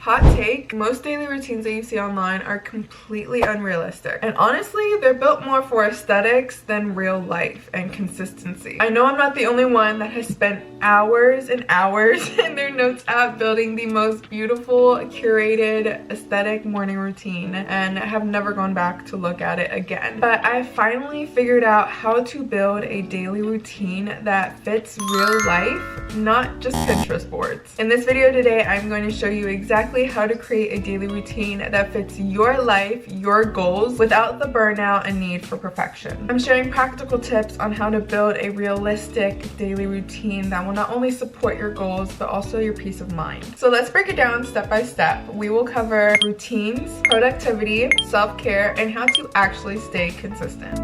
Hot take, most daily routines that you see online are completely unrealistic. And honestly, they're built more for aesthetics than real life and consistency. I know I'm not the only one that has spent hours and hours in their notes app building the most beautiful, curated, aesthetic morning routine and have never gone back to look at it again. But I finally figured out how to build a daily routine that fits real life, not just Pinterest boards. In this video today, I'm going to show you exactly how to create a daily routine that fits your life, your goals, without the burnout and need for perfection. I'm sharing practical tips on how to build a realistic daily routine that will not only support your goals, but also your peace of mind. So let's break it down step by step. We will cover routines, productivity, self-care, and how to actually stay consistent.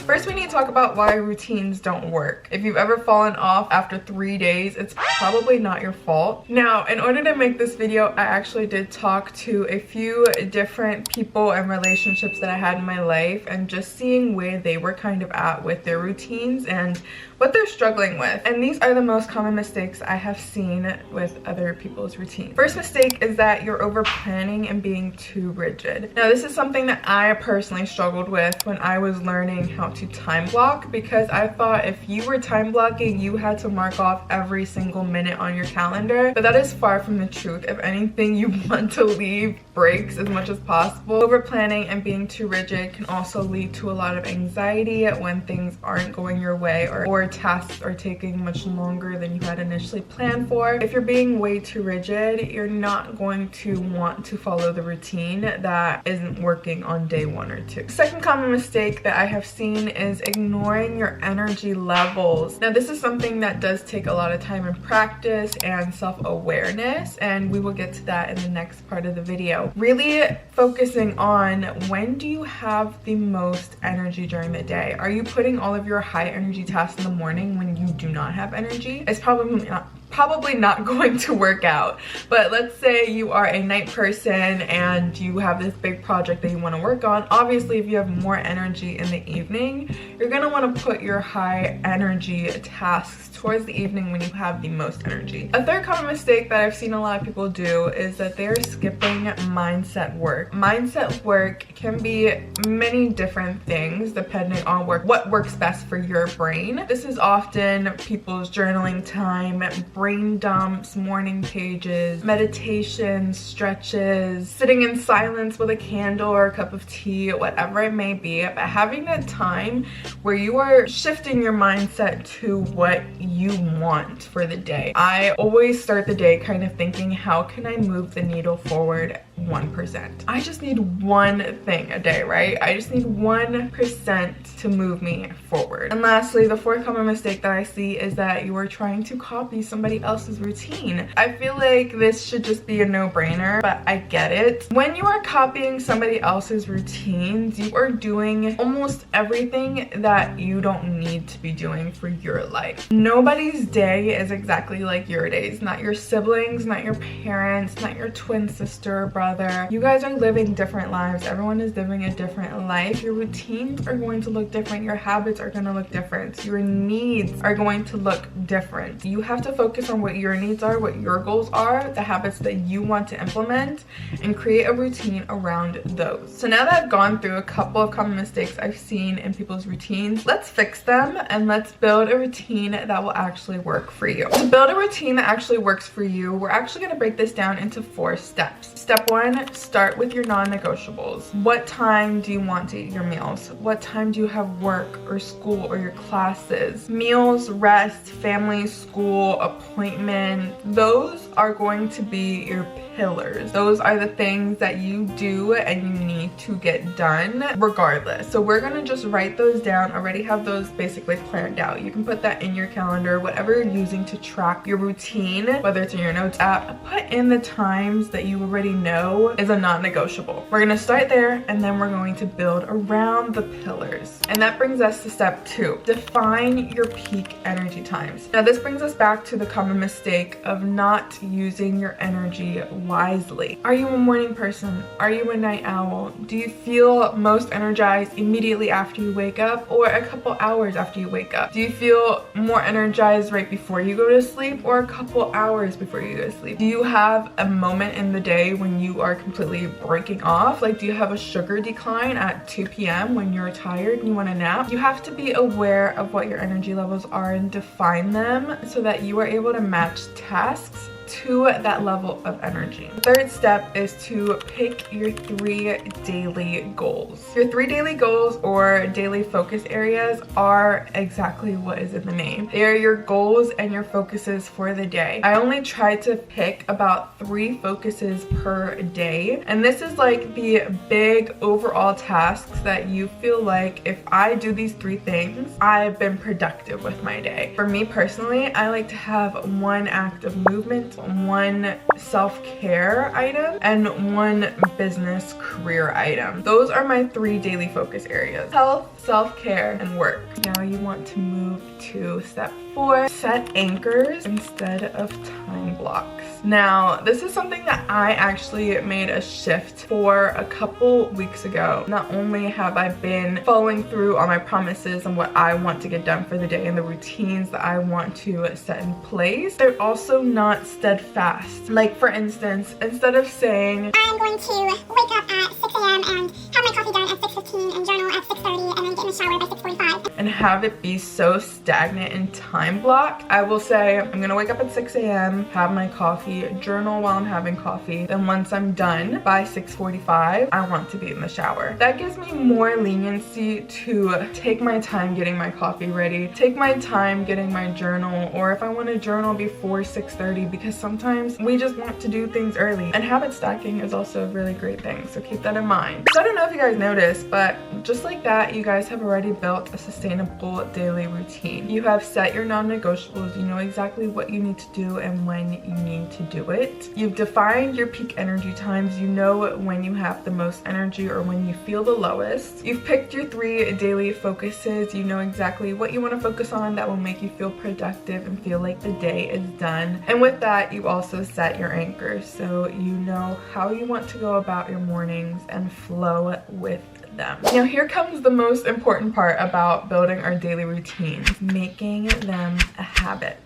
First, we need to talk about why routines don't work. If you've ever fallen off after 3 days, it's probably not your fault. Now, in order to make this video, I actually did talk to a few different people and relationships that I had in my life and just seeing where they were kind of at with their routines and what they're struggling with. And these are the most common mistakes I have seen with other people's routines. First mistake is that you're over planning and being too rigid. Now, this is something that I personally struggled with when I was learning how to time block, because I thought if you were time blocking, you had to mark off every single minute on your calendar. But that is far from the truth. If anything, you want to leave breaks as much as possible. Over planning and being too rigid can also lead to a lot of anxiety when things aren't going your way or tasks are taking much longer than you had initially planned for. If you're being way too rigid, you're not going to want to follow the routine that isn't working on day 1 or 2. Second common mistake that I have seen is ignoring your energy levels. Now, this is something that does take a lot of time and practice and self-awareness, and we will get to that in the next part of the video. Really focusing on, when do you have the most energy during the day? Are you putting all of your high energy tasks in the morning when you do not have energy? It's probably not going to work out. But let's say you are a night person and you have this big project that you want to work on. Obviously, if you have more energy in the evening, you're going to want to put your high energy tasks towards the evening when you have the most energy. A third common mistake that I've seen a lot of people do is that they're skipping mindset work. Mindset work can be many different things depending on what works best for your brain. This is often people's journaling time, brain dumps, morning pages, meditation, stretches, sitting in silence with a candle or a cup of tea, whatever it may be. But having that time where you are shifting your mindset to what you want for the day. I always start the day kind of thinking, how can I move the needle forward 1%? I just need one thing a day, right? I just need 1% to move me forward. And lastly, the fourth common mistake that I see is that you are trying to copy somebody else's routine. I feel like this should just be a no-brainer, but I get it. When you are copying somebody else's routines, you are doing almost everything that you don't need to be doing for your life. Nobody's day is exactly like your days. Not your siblings, not your parents, not your twin sister or brother. You guys are living different lives. Everyone is living a different life. Your routines are going to look different. Your habits are going to look different. Your needs are going to look different. You have to focus on what your needs are, what your goals are, the habits that you want to implement, and create a routine around those. So now that I've gone through a couple of common mistakes I've seen in people's routines, let's fix them and let's build a routine that will actually work for you. To build a routine that actually works for you, we're actually going to break this down into 4 steps. Step 1, start with your non-negotiables. What time do you want to eat your meals? What time do you have work or school or your classes? Meals, rest, family, school, appointment, those are going to be your pillars. Those are the things that you do and you need to get done regardless. So we're gonna just write those down, already have those basically planned out. You can put that in your calendar, whatever you're using to track your routine, whether it's in your notes app. Put in the times that you already know know is a non-negotiable. We're gonna start there and then we're going to build around the pillars. And that brings us to step 2. Define your peak energy times. Now this brings us back to the common mistake of not using your energy wisely. Are you a morning person? Are you a night owl? Do you feel most energized immediately after you wake up or a couple hours after you wake up? Do you feel more energized right before you go to sleep or a couple hours before you go to sleep? Do you have a moment in the day when you are completely breaking off? Like, do you have a sugar decline at 2 p.m. when you're tired and you want to nap? You have to be aware of what your energy levels are and define them so that you are able to match tasks to that level of energy. The third step is to pick your 3 daily goals. Your 3 daily goals or daily focus areas are exactly what is in the name. They are your goals and your focuses for the day. I only try to pick about 3 focuses per day. And this is like the big overall tasks that you feel like if I do these 3 things, I've been productive with my day. For me personally, I like to have 1 act of movement, 1 self-care item, and 1 business career item. Those are my 3 daily focus areas: health, self-care, and work. Now you want to move to step 4. Set anchors instead of time blocks. Now, this is something that I actually made a shift for a couple weeks ago. Not only have I been following through on my promises and what I want to get done for the day and the routines that I want to set in place, they're also not steadfast. Like, for instance, instead of saying, I'm going to wake up at 6 a.m. and have my coffee done at 6:15 and journal at 6:30 and then get in the shower by 6:45. And have it be so stagnant in time block, I will say, I'm gonna wake up at 6 a.m., have my coffee, journal while I'm having coffee. Then once I'm done by 6:45, I want to be in the shower. That gives me more leniency to take my time getting my coffee ready, take my time getting my journal, or if I want to journal before 6:30, because sometimes we just want to do things early. And habit stacking is also a really great thing, so keep that in mind. So I don't know if you guys noticed, but just like that, you guys have already built a sustainable daily routine. You have set your non-negotiables. You know exactly what you need to do and when you need to do it. You've defined your peak energy times. You know when you have the most energy or when you feel the lowest. You've picked your 3 daily focuses. You know exactly what you want to focus on that will make you feel productive and feel like the day is done. And with that, you also set your anchors, so you know how you want to go about your mornings and flow with them. Now here comes the most important part about building our daily routines: making them a habit.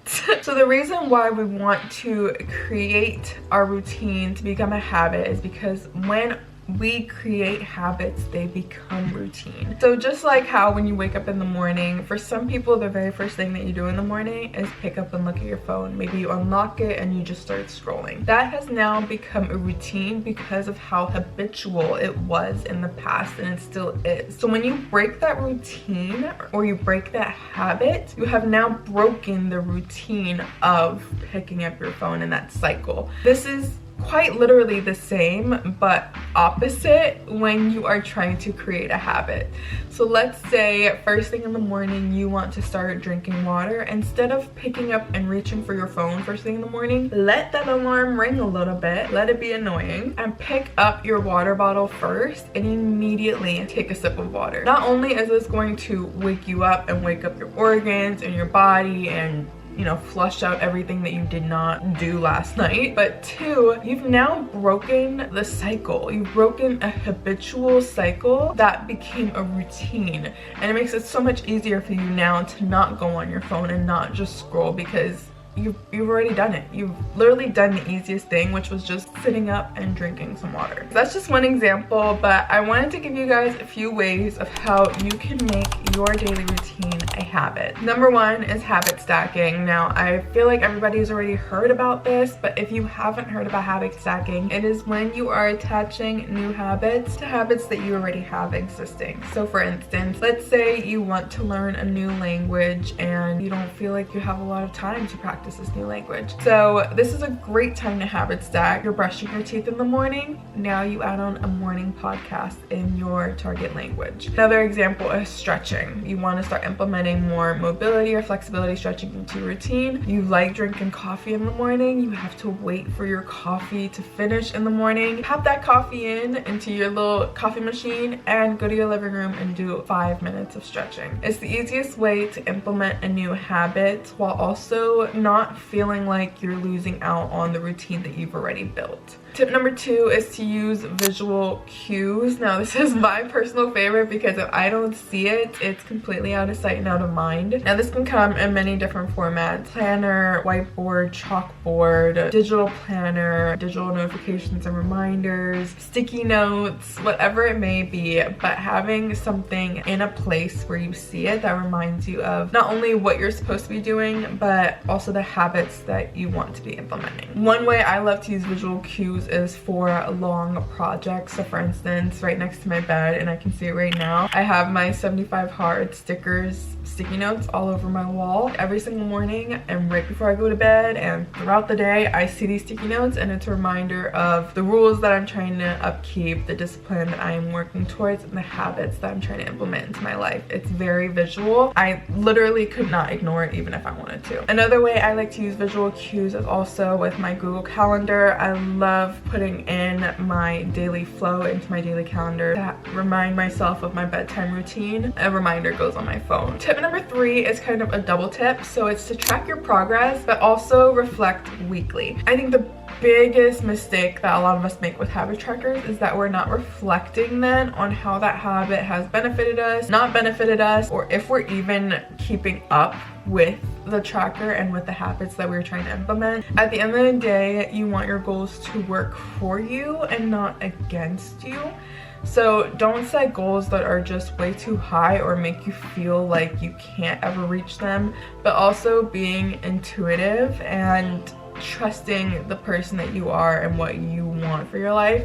So the reason why we want to create our routine to become a habit is because when we create habits, they become routine. So just like how when you wake up in the morning, for some people the very first thing that you do in the morning is pick up and look at your phone. Maybe you unlock it and you just start scrolling. That has now become a routine because of how habitual it was in the past, and it still is. So when you break that routine or you break that habit, you have now broken the routine of picking up your phone in that cycle. This is quite literally the same but opposite when you are trying to create a habit. So let's say first thing in the morning you want to start drinking water. Instead of picking up and reaching for your phone first thing in the morning, let that alarm ring a little bit, let it be annoying, and pick up your water bottle first and immediately take a sip of water. Not only is this going to wake you up and wake up your organs and your body and, you know, flush out everything that you did not do last night, but 2, you've now broken the cycle. You've broken a habitual cycle that became a routine, and it makes it so much easier for you now to not go on your phone and not just scroll, because you've already done it. You've literally done the easiest thing, which was just sitting up and drinking some water. That's just one example, but I wanted to give you guys a few ways of how you can make your daily routine a habit. Number 1 is habit stacking. Now, I feel like everybody's already heard about this, but if you haven't heard about habit stacking, it is when you are attaching new habits to habits that you already have existing. So for instance, let's say you want to learn a new language and you don't feel like you have a lot of time to practice practice this new language. So this is a great time to habit stack. You're brushing your teeth in the morning. Now you add on a morning podcast in your target language. Another example is stretching. You want to start implementing more mobility or flexibility stretching into your routine. You like drinking coffee in the morning. You have to wait for your coffee to finish in the morning. Pop that coffee into your little coffee machine and go to your living room and do 5 minutes of stretching. It's the easiest way to implement a new habit while also not feeling like you're losing out on the routine that you've already built. Tip number 2 is to use visual cues. Now this is my personal favorite because if I don't see it, it's completely out of sight and out of mind. Now this can come in many different formats: planner, whiteboard, chalkboard, digital planner, digital notifications and reminders, sticky notes, whatever it may be. But having something in a place where you see it that reminds you of not only what you're supposed to be doing, but also the habits that you want to be implementing. One way I love to use visual cues is for long projects. So for instance, right next to my bed, and I can see it right now, I have my 75 hard sticky notes all over my wall. Every single morning and right before I go to bed and throughout the day, I see these sticky notes, and it's a reminder of the rules that I'm trying to upkeep, the discipline that I am working towards, and the habits that I'm trying to implement into my life. It's very visual. I literally could not ignore it even if I wanted to. Another way I like to use visual cues is also with my Google Calendar. I love putting in my daily flow into my daily calendar to remind myself of my bedtime routine. A reminder goes on my phone. Tip number 3 is kind of a double tip. So it's to track your progress, but also reflect weekly. I think the biggest mistake that a lot of us make with habit trackers is that we're not reflecting then on how that habit has benefited us, not benefited us, or if we're even keeping up with the tracker and with the habits that we're trying to implement. At the end of the day, you want your goals to work for you and not against you. So don't set goals that are just way too high or make you feel like you can't ever reach them, but also being intuitive and trusting the person that you are and what you want for your life.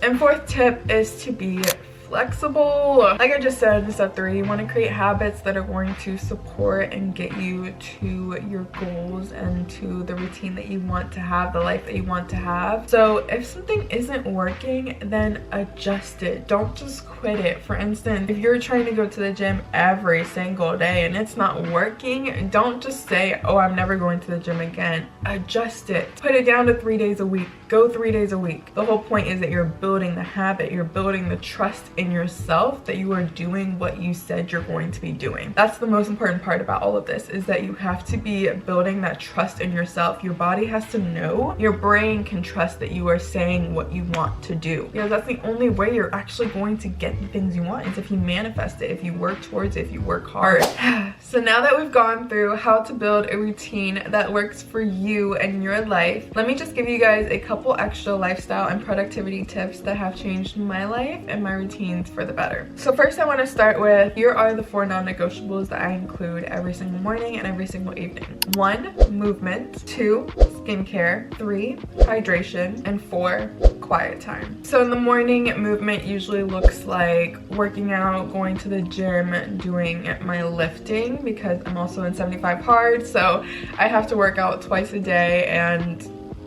And 4th tip is to be flexible. Like I just said in step 3, you want to create habits that are going to support and get you to your goals and to the routine that you want to have, the life that you want to have. So if something isn't working, then adjust it. Don't just quit it. For instance, if you're trying to go to the gym every single day and it's not working, don't just say, oh, I'm never going to the gym again. Adjust it. Put it down to 3 days a week. Go 3 days a week. The whole point is that you're building the habit. You're building the trust in yourself that you are doing what you said you're going to be doing. That's the most important part about all of this, is that you have to be building that trust in yourself. Your body has to know, your brain can trust that you are saying what you want to do. Because that's the only way you're actually going to get the things you want, is if you manifest it, if you work towards it, if you work hard. So now that we've gone through how to build a routine that works for you and your life, let me just give you guys a couple extra lifestyle and productivity tips that have changed my life and my routines for the better. So first I want to start with, here are the 4 non-negotiables that I include every single morning and every single evening. 1, movement. 2, skincare. 3, hydration. And 4, quiet time. So in the morning, movement usually looks like working out, going to the gym, doing my lifting, because I'm also in 75 hard, so I have to work out twice a day, and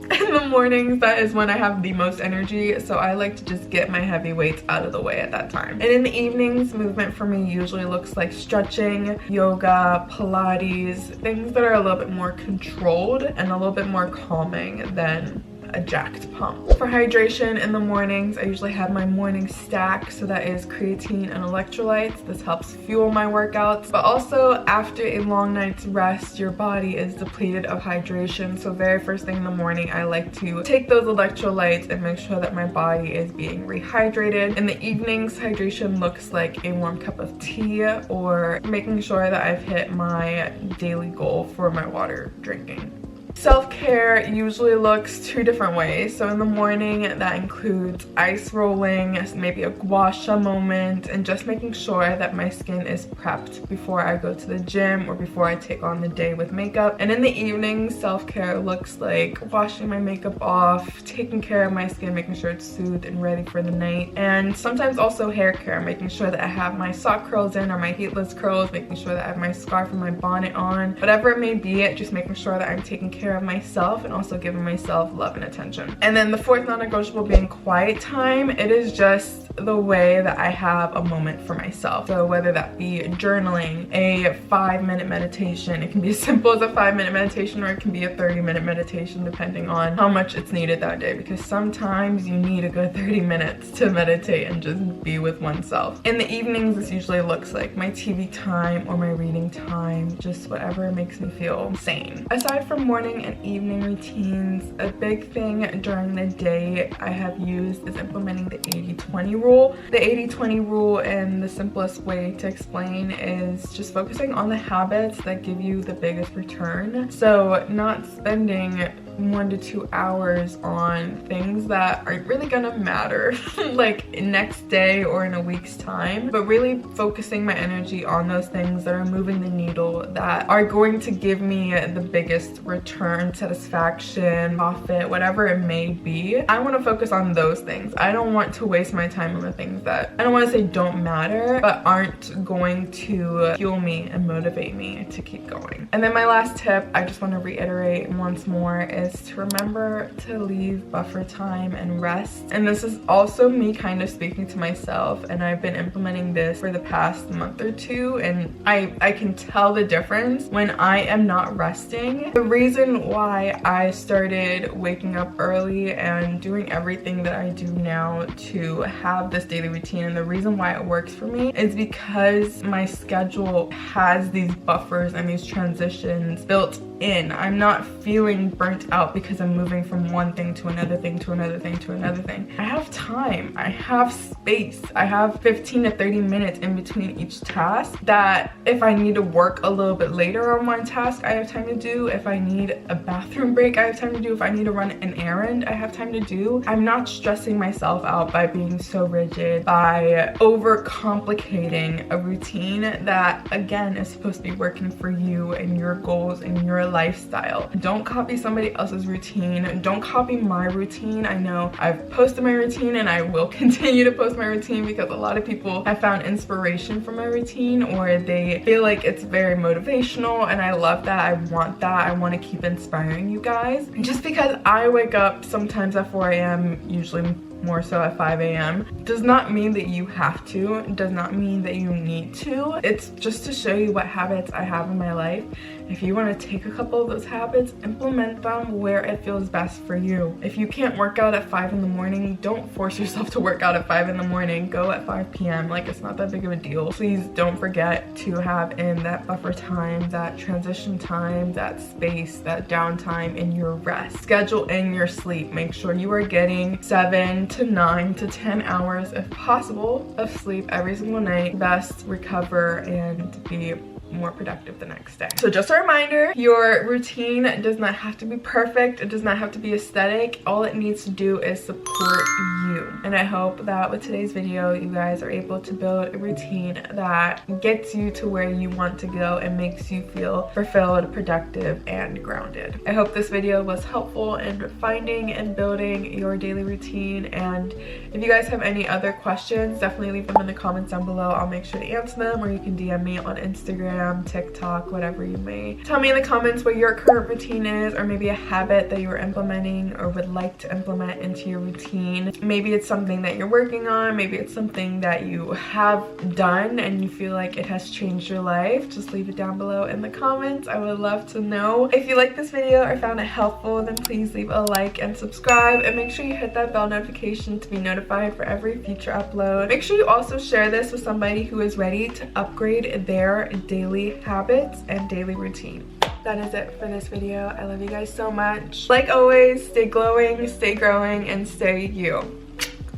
in the mornings, that is when I have the most energy, so I like to just get my heavy weights out of the way at that time. And in the evenings, movement for me usually looks like stretching, yoga, Pilates, things that are a little bit more controlled and a little bit more calming than a jacked pump. For hydration in the mornings, I usually have my morning stack, so that is creatine and electrolytes. This helps fuel my workouts, but also after a long night's rest, your body is depleted of hydration. So very first thing in the morning, I like to take those electrolytes and make sure that my body is being rehydrated. In the evenings, hydration looks like a warm cup of tea, or making sure that I've hit my daily goal for my water drinking. Self-care self-care usually looks two different ways. So in the morning, that includes ice rolling, maybe a gua sha moment, and just making sure that my skin is prepped before I go to the gym or before I take on the day with makeup. And in the evening, self-care looks like washing my makeup off, taking care of my skin, making sure it's soothed and ready for the night. And sometimes also hair care, making sure that I have my sock curls in or my heatless curls, making sure that I have my scarf and my bonnet on. Whatever it may be, just making sure that I'm taking care of myself and also giving myself love and attention. And then the fourth non-negotiable being quiet time. It is just the way that I have a moment for myself. So whether that be journaling, a 5-minute meditation, it can be as simple as a 5-minute meditation or it can be a 30-minute meditation depending on how much it's needed that day, because sometimes you need a good 30 minutes to meditate and just be with oneself. In the evenings, this usually looks like my TV time or my reading time, just whatever makes me feel sane. Aside from morning and evening routines, a big thing during the day I have used is implementing the 80-20 rule. The 80-20 rule, and the simplest way to explain, is just focusing on the habits that give you the biggest return. So not spending 1 to 2 hours on things that aren't really gonna matter like next day or in a week's time, but really focusing my energy on those things that are moving the needle, that are going to give me the biggest return, satisfaction, profit, whatever it may be. I want to focus on those things. I don't want to waste my time on the things that, I don't want to say don't matter, but aren't going to fuel me and motivate me to keep going. And then my last tip, I just want to reiterate once more, is to remember to leave buffer time and rest. And this is also me kind of speaking to myself, and I've been implementing this for the past month or two, and I can tell the difference when I am not resting. The reason why I started waking up early and doing everything that I do now to have this daily routine, and the reason why it works for me, is because my schedule has these buffers and these transitions built in. I'm not feeling burnt out because I'm moving from one thing to another thing to another thing to another thing. I have time, I have space, I have 15 to 30 minutes in between each task, that if I need to work a little bit later on one task, I have time to do. If I need a bathroom break, I have time to do. If I need to run an errand, I have time to do. I'm not stressing myself out by being so rigid, by overcomplicating a routine that, again, is supposed to be working for you and your goals and your lifestyle. Don't copy somebody else's routine. Don't copy my routine. I know I've posted my routine and I will continue to post my routine because a lot of people have found inspiration from my routine, or they feel like it's very motivational, and I love that. I want that. I want to keep inspiring you guys. Just because I wake up sometimes at 4 a.m., usually more so at 5 a.m. does not mean that you have to, does not mean that you need to. It's just to show you what habits I have in my life. If you want to take a couple of those habits, implement them where it feels best for you. If you can't work out at 5 in the morning, don't force yourself to work out at 5 in the morning. Go at 5 p.m. Like, it's not that big of a deal. Please don't forget to have in that buffer time, that transition time, that space, that downtime in your rest. Schedule in your sleep. Make sure you are getting 7 to 9 to 10 hours, if possible, of sleep every single night. Best recover and be more productive the next day. So just a reminder, your routine does not have to be perfect. It does not have to be aesthetic. All it needs to do is support you. And I hope that with today's video, you guys are able to build a routine that gets you to where you want to go and makes you feel fulfilled, productive, and grounded. I hope this video was helpful in finding and building your daily routine. And if you guys have any other questions, definitely leave them in the comments down below. I'll make sure to answer them, or you can DM me on Instagram, TikTok, whatever you may. Tell me in the comments what your current routine is, or maybe a habit that you are implementing or would like to implement into your routine. Maybe it's something that you're working on, maybe it's something that you have done and you feel like it has changed your life. Just leave it down below in the comments. I would love to know. If you like this video or found it helpful, then please leave a like and subscribe, and make sure you hit that bell notification to be notified for every future upload. Make sure you also share this with somebody who is ready to upgrade their daily habits and daily routine. That is it for this video. I love you guys so much. Like always, stay glowing, stay growing, and stay you.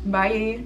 Bye.